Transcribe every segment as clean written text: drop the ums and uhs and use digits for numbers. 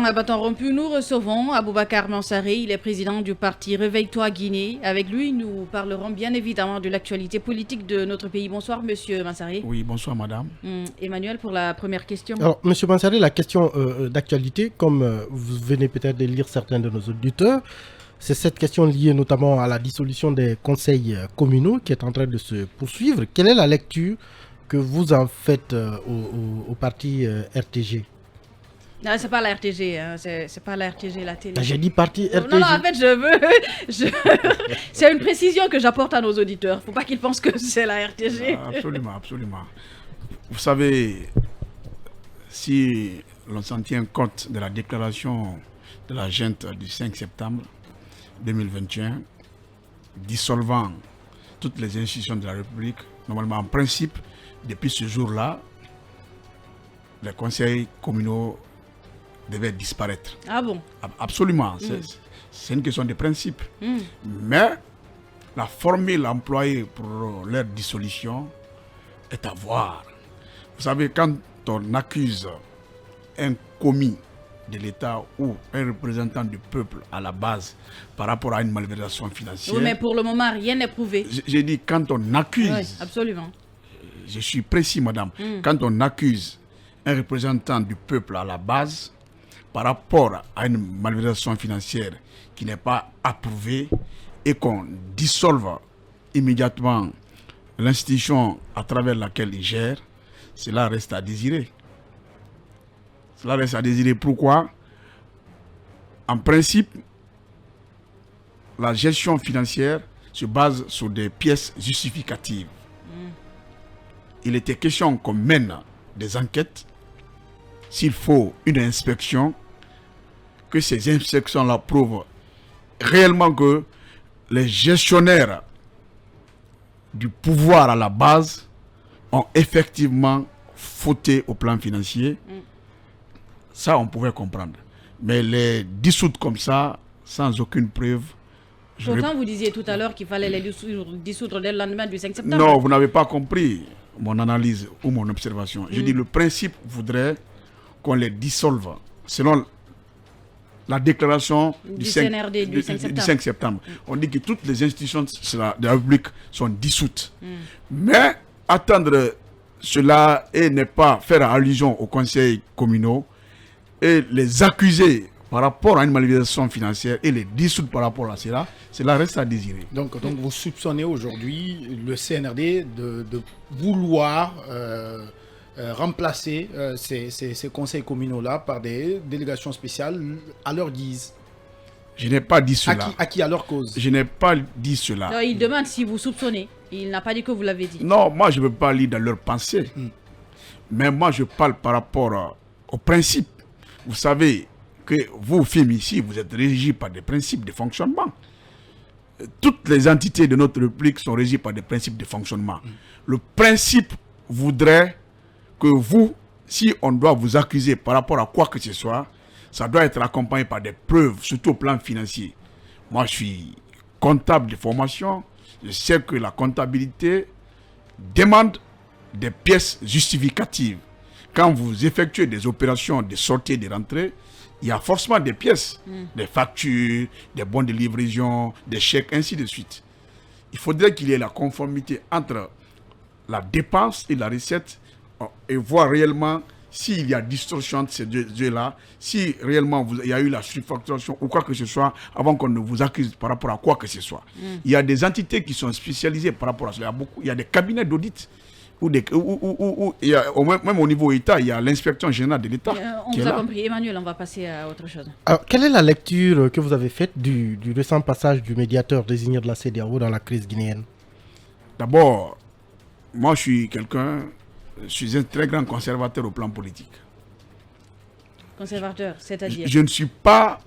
À bâton rompu, nous recevons Aboubacar Mansaré, il est président du parti Réveille-toi Guinée. Avec lui, nous parlerons bien évidemment de l'actualité politique de notre pays. Bonsoir, monsieur Mansaré. Oui, bonsoir, madame. Emmanuel, pour la première question. Alors, monsieur Mansaré, la question d'actualité, comme vous venez peut-être de lire certains de nos auditeurs, c'est cette question liée notamment à la dissolution des conseils communaux qui est en train de se poursuivre. Quelle est la lecture que vous en faites au parti RTG? Non, c'est pas la RTG, hein. C'est pas la RTG, la télé. J'ai dit parti RTG. Non, en fait, c'est une précision que j'apporte à nos auditeurs. Faut pas qu'ils pensent que c'est la RTG. Absolument, absolument. Vous savez, si l'on s'en tient compte de la déclaration de la junte du 5 septembre 2021, dissolvant toutes les institutions de la République, normalement en principe, depuis ce jour-là, les conseils communaux devaient disparaître. Ah bon? Absolument. C'est une question de principe. Mais la formule employée pour leur dissolution est à voir. Vous savez, quand on accuse un commis de l'État ou un représentant du peuple à la base par rapport à une malversation financière... Oui, mais pour le moment, rien n'est prouvé. J'ai dit quand on accuse... Oui, absolument. Je suis précis, madame. Quand on accuse un représentant du peuple à la base par rapport à une malversation financière qui n'est pas approuvée et qu'on dissolve immédiatement l'institution à travers laquelle il gère, cela reste à désirer. Cela reste à désirer. Pourquoi? En principe, la gestion financière se base sur des pièces justificatives. Il était question qu'on mène des enquêtes, s'il faut une inspection, que ces inspections-là prouvent réellement que les gestionnaires du pouvoir à la base ont effectivement fauté au plan financier. Ça, on pouvait comprendre. Mais les dissoudre comme ça, sans aucune preuve... Pourtant, vous disiez tout à l'heure qu'il fallait les dissoudre dès le lendemain du 5 septembre. Non, vous n'avez pas compris mon analyse ou mon observation. Je dis le principe voudrait qu'on les dissolve selon la déclaration du CNRD du 5 septembre. On dit que toutes les institutions de la République sont dissoutes. Mais attendre cela et ne pas faire allusion aux conseils communaux et les accuser par rapport à une malversation financière et les dissoudre par rapport à cela reste à désirer. Donc vous soupçonnez aujourd'hui le CNRD de vouloir remplacer ces conseils communaux-là par des délégations spéciales à leur guise. Je n'ai pas dit cela. À qui à leur cause? Je n'ai pas dit cela. Non, il demande si vous soupçonnez. Il n'a pas dit que vous l'avez dit. Non, moi je ne veux pas lire dans leurs pensées. Mais moi je parle par rapport au principe. Vous savez que vous, films ici, vous êtes régis par des principes de fonctionnement. Toutes les entités de notre République sont régies par des principes de fonctionnement. Le principe voudrait que vous, si on doit vous accuser par rapport à quoi que ce soit, ça doit être accompagné par des preuves, surtout au plan financier. Moi, je suis comptable de formation. Je sais que la comptabilité demande des pièces justificatives. Quand vous effectuez des opérations de sortie et de rentrée, il y a forcément des pièces, des factures, des bons de livraison, des chèques, ainsi de suite. Il faudrait qu'il y ait la conformité entre la dépense et la recette et voir réellement s'il y a distorsion de ces deux-là, si réellement il y a eu la surfacturation ou quoi que ce soit, avant qu'on ne vous accuse par rapport à quoi que ce soit. Il y a des entités qui sont spécialisées par rapport à cela. Il y a des cabinets d'audit. Même au niveau État, il y a l'inspection générale de l'État. On vous a compris. Emmanuel, on va passer à autre chose. Alors, quelle est la lecture que vous avez faite du récent passage du médiateur désigné de la CEDEAO dans la crise guinéenne? D'abord, moi je suis un très grand conservateur au plan politique. Conservateur, c'est-à-dire? Je ne suis pas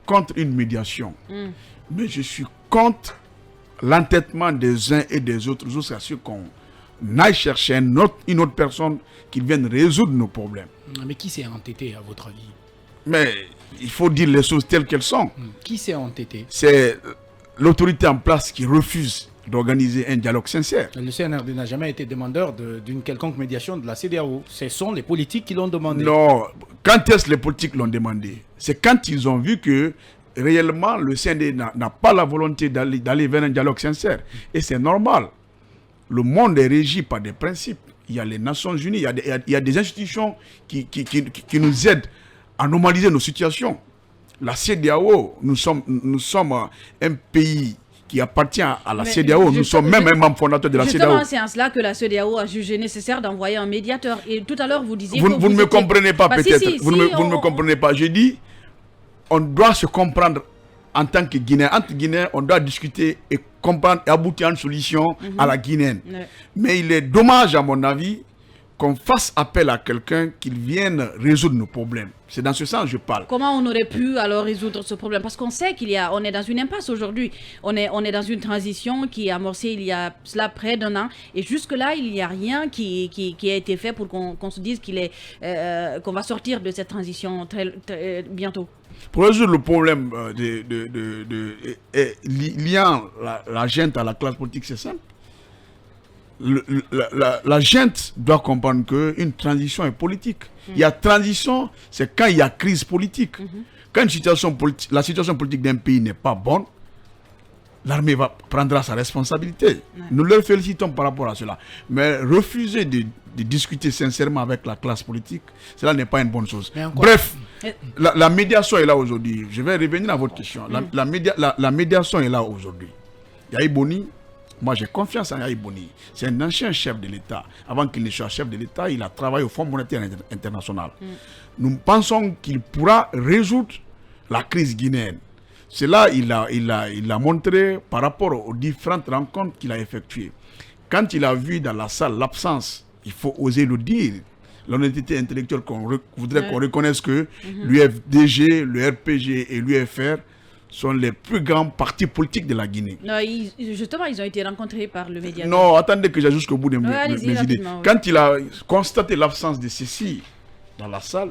contre une médiation, mais je suis contre l'entêtement des uns et des autres jusqu'à ce qu'on aille chercher une autre personne qui vienne résoudre nos problèmes. Mais qui s'est entêté à votre avis? Mais il faut dire les choses telles qu'elles sont. Qui s'est entêté? C'est l'autorité en place qui refuse d'organiser un dialogue sincère. Le CNRD n'a jamais été demandeur d'une quelconque médiation de la CEDEAO. Ce sont les politiques qui l'ont demandé. Non, quand est-ce que les politiques l'ont demandé? C'est quand ils ont vu que réellement le CNRD n'a pas la volonté d'aller vers un dialogue sincère. Et c'est normal. Le monde est régi par des principes. Il y a les Nations Unies, il y a des institutions qui nous aident à normaliser nos situations. La CEDEAO, nous sommes un pays qui appartient à la CEDEAO. Nous sommes même un membre fondateur de la CEDEAO. Justement, c'est en cela que la CEDEAO a jugé nécessaire d'envoyer un médiateur. Et tout à l'heure, vous disiez vous ne me comprenez pas peut-être. Vous ne me comprenez pas. Je dis, on doit se comprendre en tant que Guinéen. Entre Guinéens, on doit discuter et comprendre et aboutir à une solution à la guinéenne. Mais il est dommage, à mon avis, qu'on fasse appel à quelqu'un qui vienne résoudre nos problèmes. C'est dans ce sens que je parle. Comment on aurait pu alors résoudre ce problème? Parce qu'on sait on est dans une impasse aujourd'hui. On est dans une transition qui est amorcée il y a cela près d'un an. Et jusque-là, il n'y a rien qui a été fait pour qu'on se dise qu'on va sortir de cette transition très bientôt. Pour résoudre le problème liant la gente à la classe politique, c'est simple. La gente doit comprendre qu'une transition est politique. Il y a transition, c'est quand il y a crise politique. Quand la situation politique d'un pays n'est pas bonne, l'armée prendra sa responsabilité. Nous leur félicitons par rapport à cela. Mais refuser de discuter sincèrement avec la classe politique, cela n'est pas une bonne chose. Bref, la médiation est là aujourd'hui. Je vais revenir à votre question. La médiation est là aujourd'hui. Yahi Boni, moi j'ai confiance en Yahi Boni. C'est un ancien chef de l'État. Avant qu'il ne soit chef de l'État, il a travaillé au Fonds monétaire international. Nous pensons qu'il pourra résoudre la crise guinéenne. Cela, il a montré par rapport aux différentes rencontres qu'il a effectuées. Quand il a vu dans la salle l'absence, il faut oser le dire, l'honnêteté intellectuelle qu'on voudrait qu'on reconnaisse que l'UFDG, le RPG et l'UFR sont les plus grands partis politiques de la Guinée. Non, justement, ils ont été rencontrés par le médiateur. Non, attendez que j'aille jusqu'au bout de mes idées. Quand il a constaté l'absence de ceci dans la salle,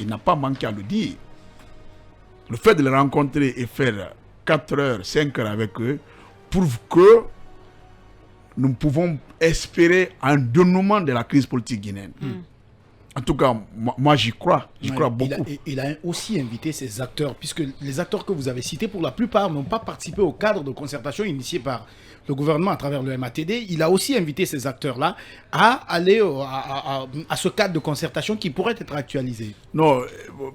il n'a pas manqué à le dire. Le fait de les rencontrer et faire 4 heures, 5 heures avec eux prouve que nous pouvons espérer un dénouement de la crise politique guinéenne. En tout cas, moi j'y crois. J'y crois beaucoup. Il a aussi invité ses acteurs, puisque les acteurs que vous avez cités, pour la plupart, n'ont pas participé au cadre de concertation initié par le gouvernement à travers le MATD. Il a aussi invité ces acteurs-là à aller à ce cadre de concertation qui pourrait être actualisé. Non,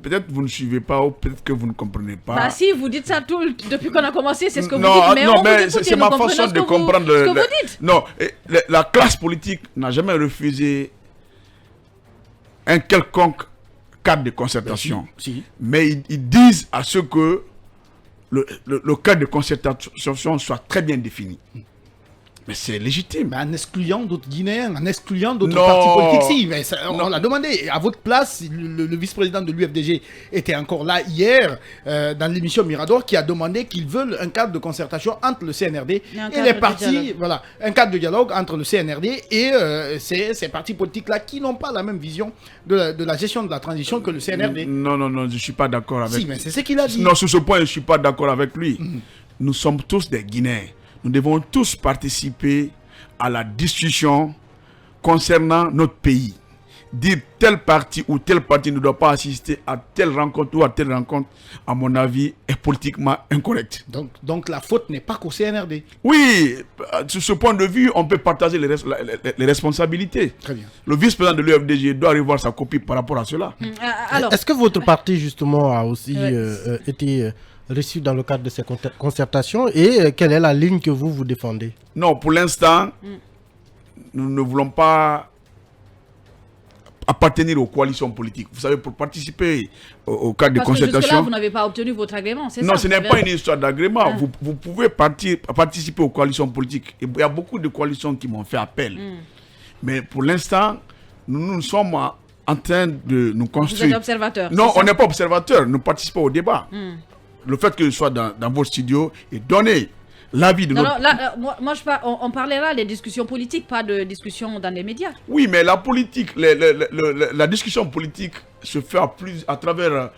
peut-être vous ne suivez pas ou peut-être que vous ne comprenez pas. Bah si, vous dites ça depuis qu'on a commencé, c'est ce que vous dites. Mais non, mais c'est ma façon de comprendre ce que vous dites. Non, la classe politique n'a jamais refusé un quelconque cadre de concertation. Mais ils disent à ce que le cadre de concertation soit très bien défini. Mais c'est légitime. Mais en excluant d'autres Guinéens, en excluant d'autres partis politiques, si. Mais on l'a demandé. À votre place, le vice-président de l'UFDG était encore là hier, dans l'émission Mirador, qui a demandé qu'ils veulent un cadre de concertation entre le CNRD et les partis. Voilà, un cadre de dialogue entre le CNRD et ces partis politiques-là qui n'ont pas la même vision de la gestion de la transition que le CNRD. Non, je ne suis pas d'accord avec lui. Si, mais c'est ce qu'il a dit. Non, sur ce point, je ne suis pas d'accord avec lui. Nous sommes tous des Guinéens. Nous devons tous participer à la discussion concernant notre pays. Dire tel parti ou tel parti ne doit pas assister à telle rencontre ou à telle rencontre, à mon avis, est politiquement incorrect. Donc la faute n'est pas qu'au CNRD. Oui, sur ce point de vue, on peut partager les responsabilités. Très bien. Le vice-président de l'UFDG doit revoir sa copie par rapport à cela. Alors, est-ce que votre parti, justement, a aussi été reçu dans le cadre de ces concertations et quelle est la ligne que vous défendez? Non, pour l'instant, nous ne voulons pas appartenir aux coalitions politiques. Vous savez, pour participer au cadre de concertation... Parce que jusque-là, vous n'avez pas obtenu votre agrément, c'est ça? Non, ce n'est pas une histoire d'agrément. Vous pouvez participer aux coalitions politiques. Il y a beaucoup de coalitions qui m'ont fait appel. Mais pour l'instant, nous sommes en train de nous construire... Vous êtes observateur? Non, on n'est pas observateur. Nous participons au débat. Le fait que je sois dans votre studio et donner l'avis de notre... moi on parlait là des discussions politiques, pas de discussions dans les médias. Oui, mais la politique, la discussion politique se fait à travers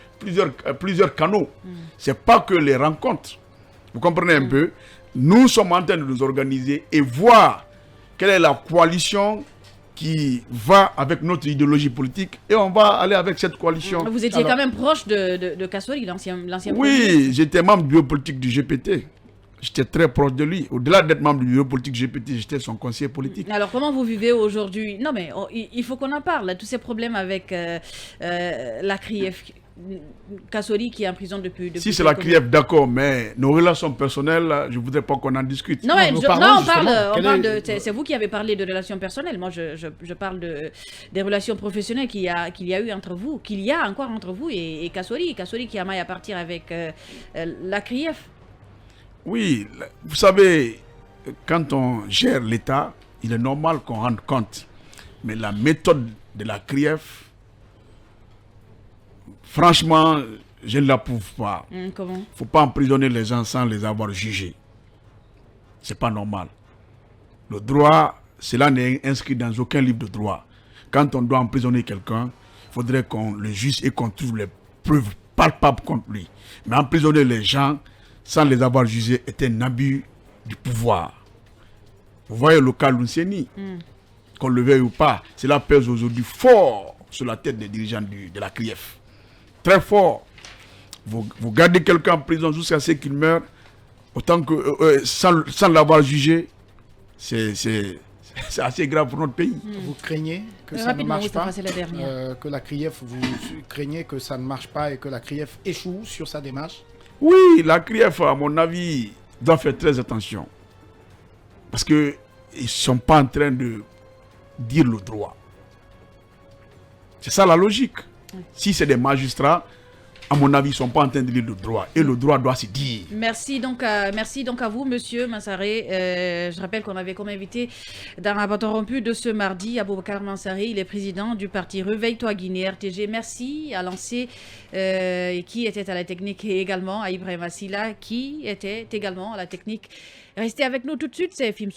plusieurs canaux. C'est pas que les rencontres. Vous comprenez un peu? nous sommes en train de nous organiser et voir quelle est la coalition qui va avec notre idéologie politique et on va aller avec cette coalition. Vous étiez quand même proche de Kassori, l'ancien président. Oui, j'étais membre du bureau politique du GPT. J'étais très proche de lui. Au-delà d'être membre du bureau politique du GPT, j'étais son conseiller politique. Alors, comment vous vivez aujourd'hui? Non, mais il faut qu'on en parle. Tous ces problèmes avec la CRIEF. Kassori qui est en prison depuis si c'est la CRIEF, d'accord, mais nos relations personnelles, je ne voudrais pas qu'on en discute. Non, mais on parle de... C'est vous qui avez parlé de relations personnelles. Moi, je parle des relations professionnelles qu'il y a eu entre vous, qu'il y a encore entre vous et Kassori. Kassori qui a maille à partir avec la CRIEF. Oui, vous savez, quand on gère l'État, il est normal qu'on rende compte. Mais la méthode de la CRIEF, franchement, je ne l'approuve pas. Comment? Il ne faut pas emprisonner les gens sans les avoir jugés. Ce n'est pas normal. Le droit, cela n'est inscrit dans aucun livre de droit. Quand on doit emprisonner quelqu'un, il faudrait qu'on le juge et qu'on trouve les preuves palpables contre lui. Mais emprisonner les gens sans les avoir jugés est un abus du pouvoir. Vous voyez le cas Lucieni, qu'on le veuille ou pas, cela pèse aujourd'hui fort sur la tête des dirigeants de la CRIEF. Très fort. Vous gardez quelqu'un en prison jusqu'à ce qu'il meure, autant que sans l'avoir jugé, c'est assez grave pour notre pays. Vous craignez que ça ne marche pas, que la CRIEF, vous craignez que ça ne marche pas et que la CRIEF échoue sur sa démarche? Oui, la CRIEF, à mon avis, doit faire très attention. Parce qu'ils ne sont pas en train de dire le droit. C'est ça la logique. Si c'est des magistrats, à mon avis, ils ne sont pas en train de dire le droit. Et le droit doit se dire. Merci donc à vous, monsieur Mansaré. Je rappelle qu'on avait comme invité dans un bâton rompu de ce mardi, Aboubacar Mansaré. Il est président du parti Réveille-toi Guinée RTG. Merci à Lancé, qui était à la technique, et également à Ibrahim Assila, qui était également à la technique. Restez avec nous tout de suite, c'est Film Soir.